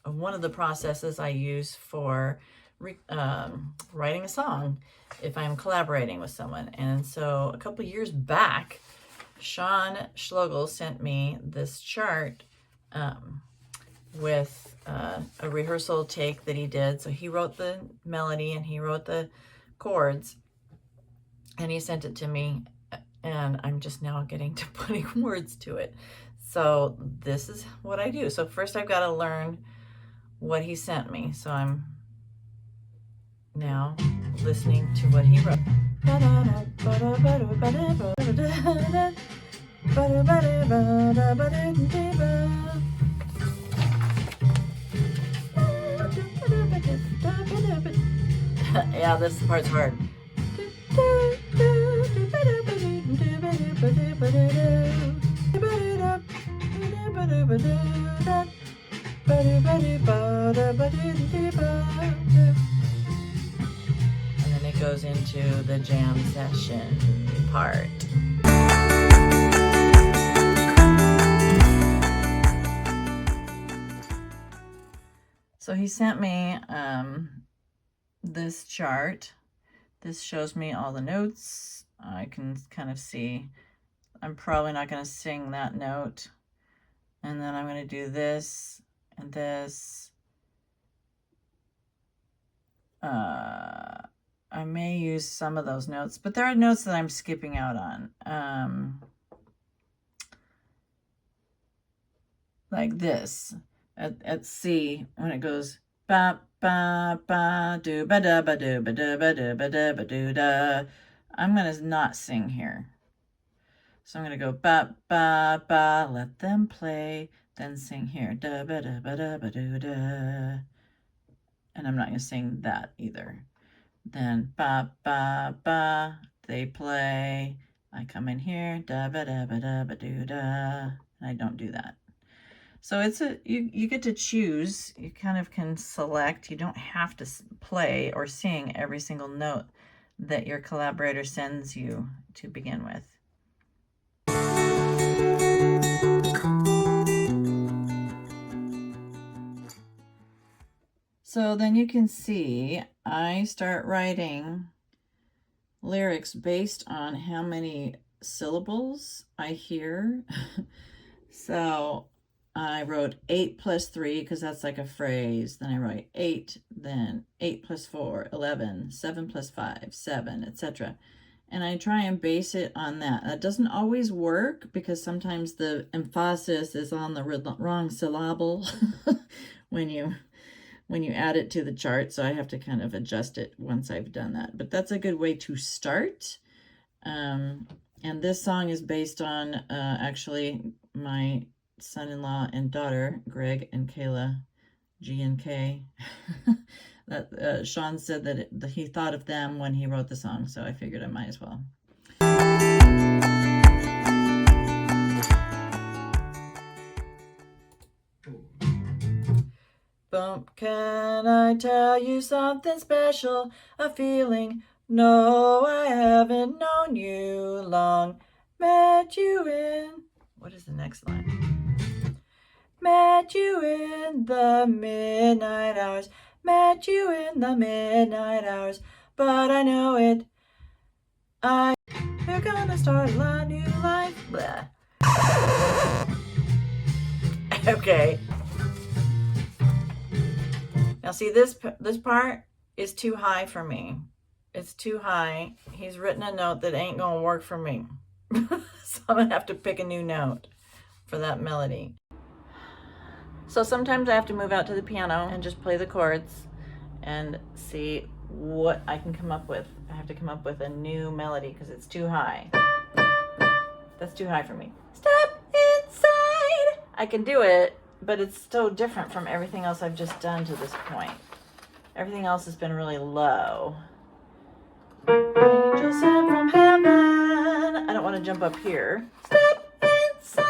one of the processes I use for writing a song if I'm collaborating with someone. And so a couple years back, Shawn Schlogel sent me this chart with a rehearsal take that he did. So he wrote the melody and he wrote the chords, and he sent it to me, and I'm just now getting to putting words to it. So this is what I do. So first I've got to learn what he sent me. So I'm now listening to what he wrote. Yeah, this part's hard. And then it goes into the jam session part. So he sent me this chart. This shows me all the notes. I can kind of see I'm probably not going to sing that note. And then I'm going to do this and this. I may use some of those notes, but there are notes that I'm skipping out on. Like this at C, when it goes ba ba ba do ba da ba do ba da ba do ba da ba do da. I'm going to not sing here. So I'm going to go ba ba ba, let them play, then sing here da ba da ba da ba do da. And I'm not going to sing that either. Then ba ba ba, they play, I come in here da ba da ba da ba do da, and I don't do that. So it's you get to choose. You kind of can select. You don't have to play or sing every single note that your collaborator sends you to begin with. So then you can see I start writing lyrics based on how many syllables I hear. So I wrote 8 plus 3 because that's like a phrase. Then I write 8, then 8 plus 4, 11, 7 plus 5, 7, etc. And I try and base it on that. That doesn't always work because sometimes the emphasis is on the wrong syllable when you add it to the chart. So I have to kind of adjust it once I've done that. But that's a good way to start. And this song is based on actually my son-in-law and daughter, Greg and Kayla, G and K. That Shawn said that he thought of them when he wrote the song, so I figured I might as well. Bump, can I tell you something special? A feeling, no, I haven't known you long. Met you in, what is the next line? Met you in the midnight hours. Met you in the midnight hours. But I know it. We're gonna start a new life. Blah. Okay. Now see, this part is too high for me. It's too high. He's written a note that ain't gonna work for me. So I'm gonna have to pick a new note for that melody. So sometimes I have to move out to the piano and just play the chords and see what I can come up with. I have to come up with a new melody because it's too high. That's too high for me. Step inside. I can do it, but it's so different from everything else I've just done to this point. Everything else has been really low. Angel sent from heaven. I don't want to jump up here. Step inside.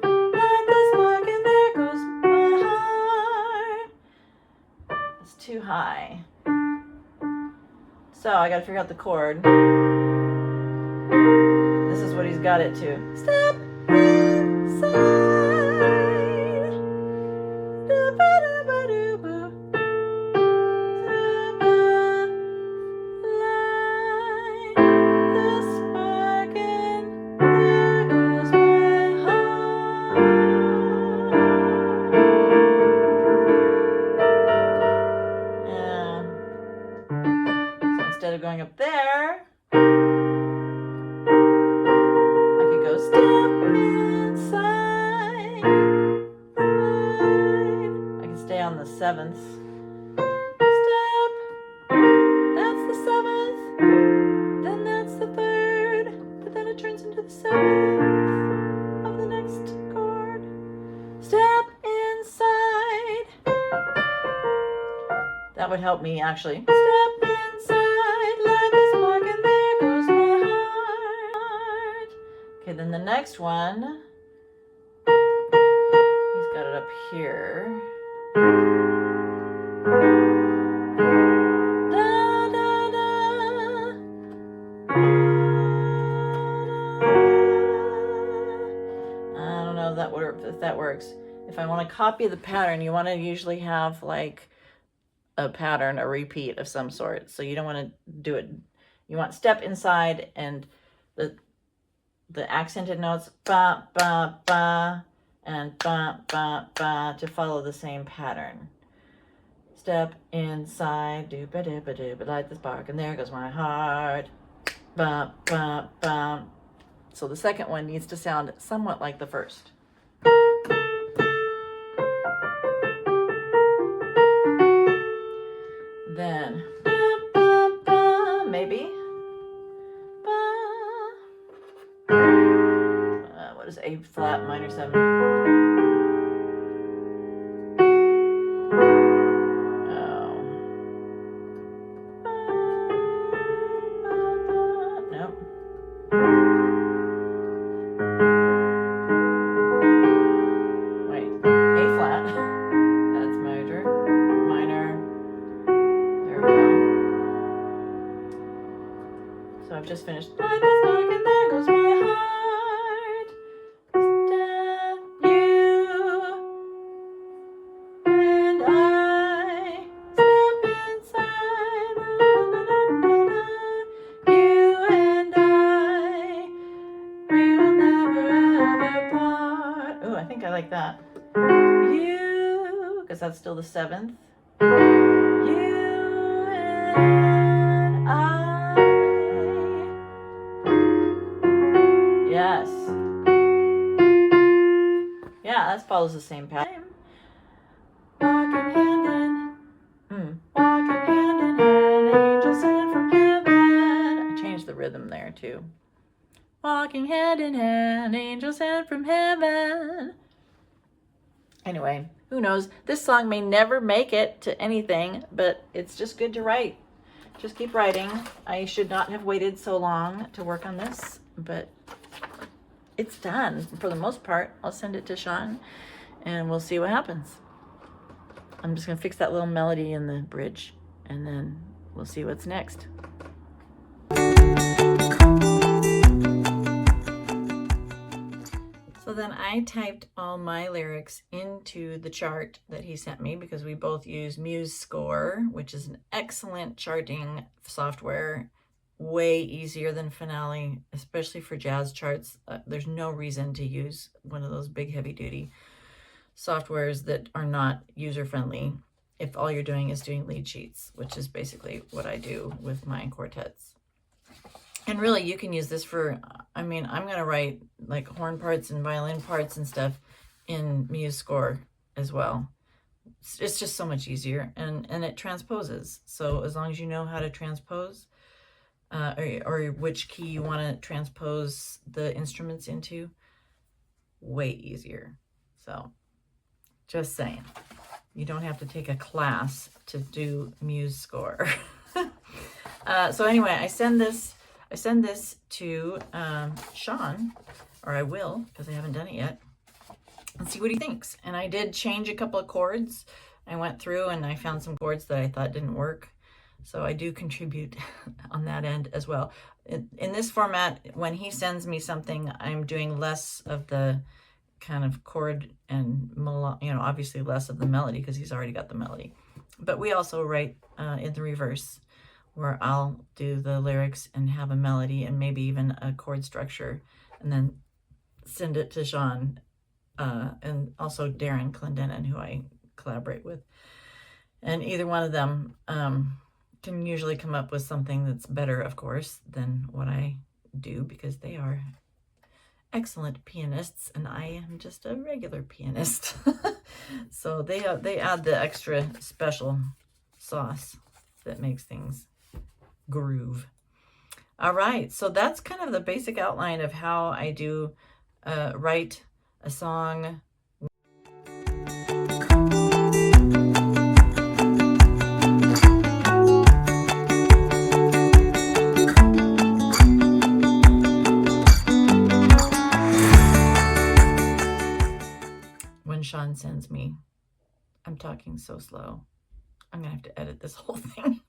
Like the spark and there goes my heart. It's too high. So I got to figure out the chord. This is what he's got it to. Step inside. Instead of going up there, I could go step inside. I can stay on the 7th step. That's the 7th. Then that's the 3rd. But then it turns into the 7th of the next chord. Step inside. That would help me actually. Step inside, light the spark, and there goes my heart. Okay, then the next one, he's got it up here. Da, da, da. I don't know if that works. If I want to copy the pattern, you want to usually have like a pattern, a repeat of some sort. So you don't want to do it. You want step inside and the accented notes ba ba ba and ba ba ba to follow the same pattern. Step inside, do ba do ba do, but light the spark, and there goes my heart. Ba ba ba. So the second one needs to sound somewhat like the first. Then, ba, ba, ba, maybe. Ba. What is A flat minor 7? Oh. Ba, ba, ba. Nope. Wait, A flat. That's major. Minor. So I've just finished. Light the spark, and there goes my heart. Step, you and I. Step inside. La, la, la, la, la. You and I. We will never ever part. Ooh, I think I like that. You, because that's still the 7th. Yes. Yeah, that follows the same pattern. Walking hand in hand, angels sent from heaven. I changed the rhythm there too. Walking hand in hand, angels sent from heaven. Anyway, who knows? This song may never make it to anything, but it's just good to write. Just keep writing. I should not have waited so long to work on this, but it's done for the most part. I'll send it to Shawn and we'll see what happens. I'm just gonna fix that little melody in the bridge and then we'll see what's next. So then I typed all my lyrics into the chart that he sent me because we both use MuseScore, which is an excellent charting software, way easier than Finale, especially for jazz charts. There's no reason to use one of those big heavy-duty softwares that are not user-friendly if all you're doing is doing lead sheets, which is basically what I do with my quartets. And really, you can use this for, I mean, I'm going to write like horn parts and violin parts and stuff in MuseScore as well. It's just so much easier, and it transposes. So as long as you know how to transpose, or which key you want to transpose the instruments into, way easier. So just saying, you don't have to take a class to do MuseScore. So anyway, I send this to Shawn, or I will, because I haven't done it yet, and see what he thinks. And I did change a couple of chords. I went through and I found some chords that I thought didn't work. So I do contribute on that end as well. In this format, when he sends me something, I'm doing less of the kind of chord and, obviously less of the melody because he's already got the melody. But we also write in the reverse, where I'll do the lyrics and have a melody and maybe even a chord structure, and then send it to Shawn and also Darren Clendenin, who I collaborate with. And either one of them can usually come up with something that's better, of course, than what I do, because they are excellent pianists and I am just a regular pianist. So they add the extra special sauce that makes things groove. All right, so that's kind of the basic outline of how I do write a song. When Shawn sends me, I'm talking so slow. I'm gonna have to edit this whole thing.